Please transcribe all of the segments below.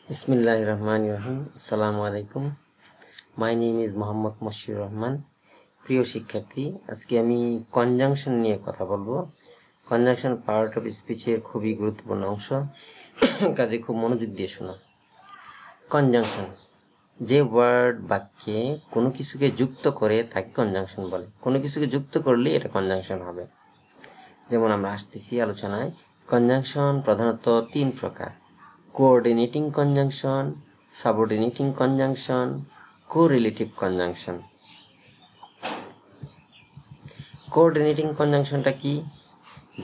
বিসমিল্লাহিররহমানিররহিম। আসসালামু আলাইকুম। My name is Mohammad Moshiur Rahman. প্রিয় শিক্ষার্থী, আজকে আমি কনজাংশন নিয়ে কথা বলবো। কনজাংশন পার্ট অফ স্পিচের খুবই গুরুত্বপূর্ণ অংশ, কাজে খুব মনোযোগ দিয়ে শোনো। কনজাংশন, যে ওয়ার্ড বাক্যে কোনো কিছুকে যুক্ত করে তাকে কনজাংশন বলে। কোনো কিছুকে যুক্ত করলে এটা কনজাংশন হবে। যেমন আমরা আসতেছি আলোচনায়, কনজাংশন প্রধানত তিন প্রকার: coordinating conjunction, subordinating conjunction, correlative conjunction. Coordinating কনজাংশনটা কি?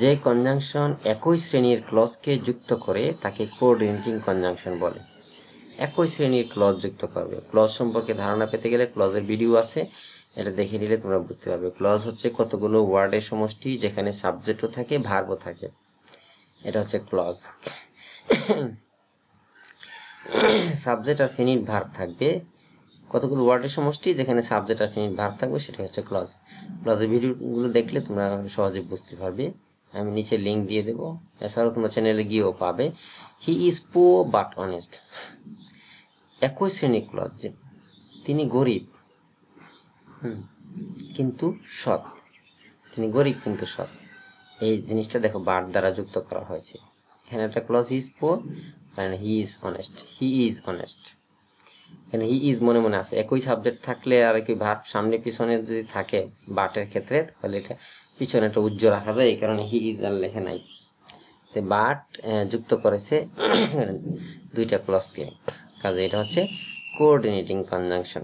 যে কনজাংশন একই শ্রেণীর ক্লজকে যুক্ত করে তাকে কোঅর্ডিনেটিং কনজাংশন বলে। একই শ্রেণীর ক্লজ যুক্ত করবে। ক্লজ সম্পর্কে ধারণা পেতে গেলে ক্লজের ভিডিও আছে, এটা দেখে নিলে তোমরা বুঝতে পারবে। ক্লজ হচ্ছে কতগুলো ওয়ার্ডের সমষ্টি যেখানে সাবজেক্টও থাকে, ভার্বও থাকে। এটা হচ্ছে ক্লজ। সাবজেক্ট আর ফিনিট ভার্ব থাকবে, কতগুলো ওয়ার্ডের সমষ্টি যেখানে সাবজেক্ট আর ফিনিট ভার্ব থাকবে, সেটা হচ্ছে ক্লজ। ক্লজের ভিডিওগুলো দেখলে তোমরা সহজে বুঝতে পারবে, আমি নিচে লিঙ্ক দিয়ে দেবো। এছাড়াও তোমরা চ্যানেলে গিয়েও পাবে। He is poor but honest, একই শ্রেণী ক্লজ। তিনি গরিব কিন্তু সৎ। তিনি গরিব কিন্তু সৎ, এই জিনিসটা দেখো বাট দ্বারা যুক্ত করা হয়েছে। এখানে একটা clause is poor, and he is honest. He is honest. এখানে হি ইজ মনে মনে আছে। একই সাবজেক্ট থাকলে আর একই ভার্ব সামনে পিছনে যদি থাকে বাটের ক্ষেত্রে, তাহলে এটা পিছনে একটা উজ্জ্ব রাখা যায়, এই কারণে হি ইজ আর লেখে নাই। বাট যুক্ত করেছে দুইটা ক্লজকে, কাজে এটা হচ্ছে কোঅর্ডিনেটিং কনজাংশন।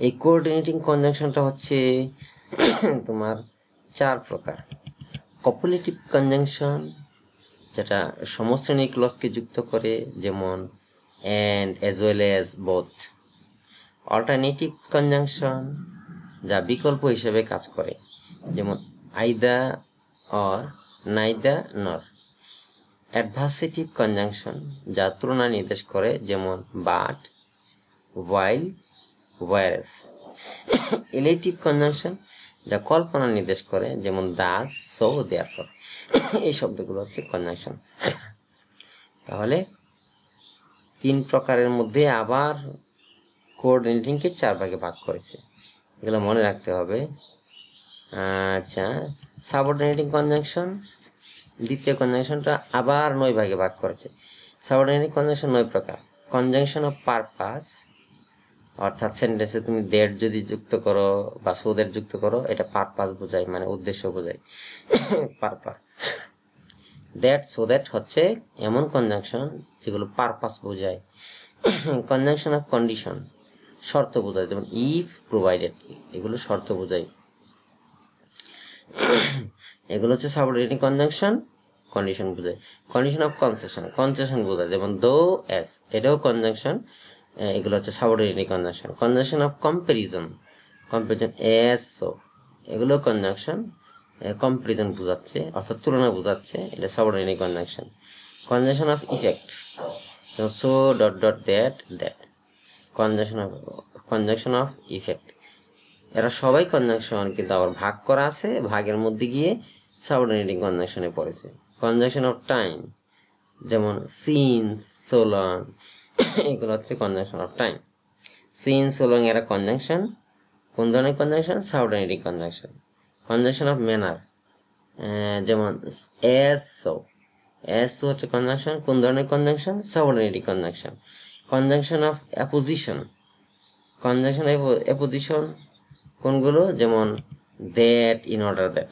এই কোঅর্ডিনেটিং কনজাংশনটা হচ্ছে তোমার চার প্রকার। কপুলেটিভ কনজাংশন, যেটা সমশ্রেণীর ক্লজকে যুক্ত করে, যেমন and, as well as, both. Alternative conjunction, যা বিকল্প হিসেবে কাজ করে, যেমন either or, neither nor. Adversative conjunction, যা তুলনা নির্দেশ করে, যেমন but, while, whereas. এলেটিভ কনজাংশন, যা কল্পনা নির্দেশ করে, যেমন thus, so, therefore. এই শব্দগুলো হচ্ছে কনজাংশন। তাহলে তিন প্রকারের মধ্যে আবার কোঅর্ডিনেটিংকে চার ভাগে ভাগ করেছে, এগুলো মনে রাখতে হবে। আচ্ছা, সাবঅর্ডিনেটিং কনজাংশন, দ্বিতীয় কনজাংশনটা আবার 9 ভাগে ভাগ করেছে। সাবঅর্ডিনেটিং কনজাংশন 9 প্রকার। কনজাংশন অফ পারপাস, অর্থাৎ সেন্টেন্সে তুমি দ্যাট যদি যুক্ত করো বা সো দ্যাট যুক্ত করো, এটা পারপাস বোঝায়, মানে উদ্দেশ্য বোঝায়। পারপাস, দ্যাট, সো দ্যাট হচ্ছে এমন কনজাংশন যেগুলো পারপাস বোঝায়। কনজাংশন অফ কন্ডিশন, শর্ত বোঝায়, যেমন ইফ, প্রোভাইডেড, এগুলো শর্ত বোঝায়। এগুলো হচ্ছে সাবঅর্ডিনেটিং কনজাংশন, কন্ডিশন বোঝায়। কন্ডিশন অফ কনসেশন, কনসেশন বোঝায়, যেমন দো, এস, এটাও কনজাংশন, এগুলো হচ্ছে subordinating conjunction. Conjunction of comparison, comparison, S, so, এগুলো কনজাংশন, কম্পারিজন বোঝাচ্ছে, অর্থাৎ তুলনা বোঝাচ্ছে, এটা subordinating conjunction. Conjunction of effect, so dot dot that, that, conjunction of effect. এরা সবাই কনজাংশন, কিন্তু আবার ভাগ করা আছে, ভাগের মধ্যে গিয়ে সাবঅর্ডিনেটিং কনজাংশনে পড়েছে। কনজাংশন অফ টাইম, যেমন সিন্স, সো লং, এগুলো হচ্ছে conjunction of time. Since, so long এরা কনজাংশন। কোন ধরনের conjunction? Subordinating conjunction. Conjunction of manner, যেমন এস, সো, এস, সো হচ্ছে কনজাংশন। কোন ধরনের conjunction? Subordinating conjunction. Conjunction of apposition, conjunction of apposition কোনগুলো? যেমন দ্যাট, ইন অর্ডার দ্যাট।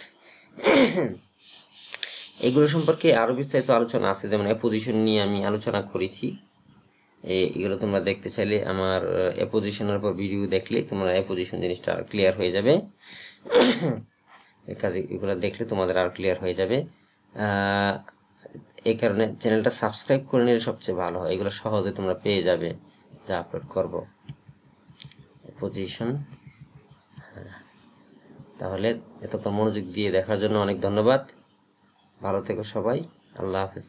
এগুলো সম্পর্কে আরো বিস্তারিত আলোচনা আছে, যেমন অ্যাপোজিশন নিয়ে আমি আলোচনা করেছি। এগুলো তোমরা দেখতে চাইলে আমার অ্যাপোজিশনের উপর ভিডিও দেখলে তোমরা অ্যাপোজিশন জিনিসটা আর ক্লিয়ার হয়ে যাবে। কাজে এগুলো দেখলে তোমাদের আর ক্লিয়ার হয়ে যাবে। এই কারণে চ্যানেলটা সাবস্ক্রাইব করে নিলে সবচেয়ে ভালো হয়, এগুলো সহজে তোমরা পেয়ে যাবে যা আপলোড করব। পজিশন, তাহলে এতক্ষণ মনোযোগ দিয়ে দেখার জন্য অনেক ধন্যবাদ। ভালো থেকো সবাই, আল্লাহ হাফেজ।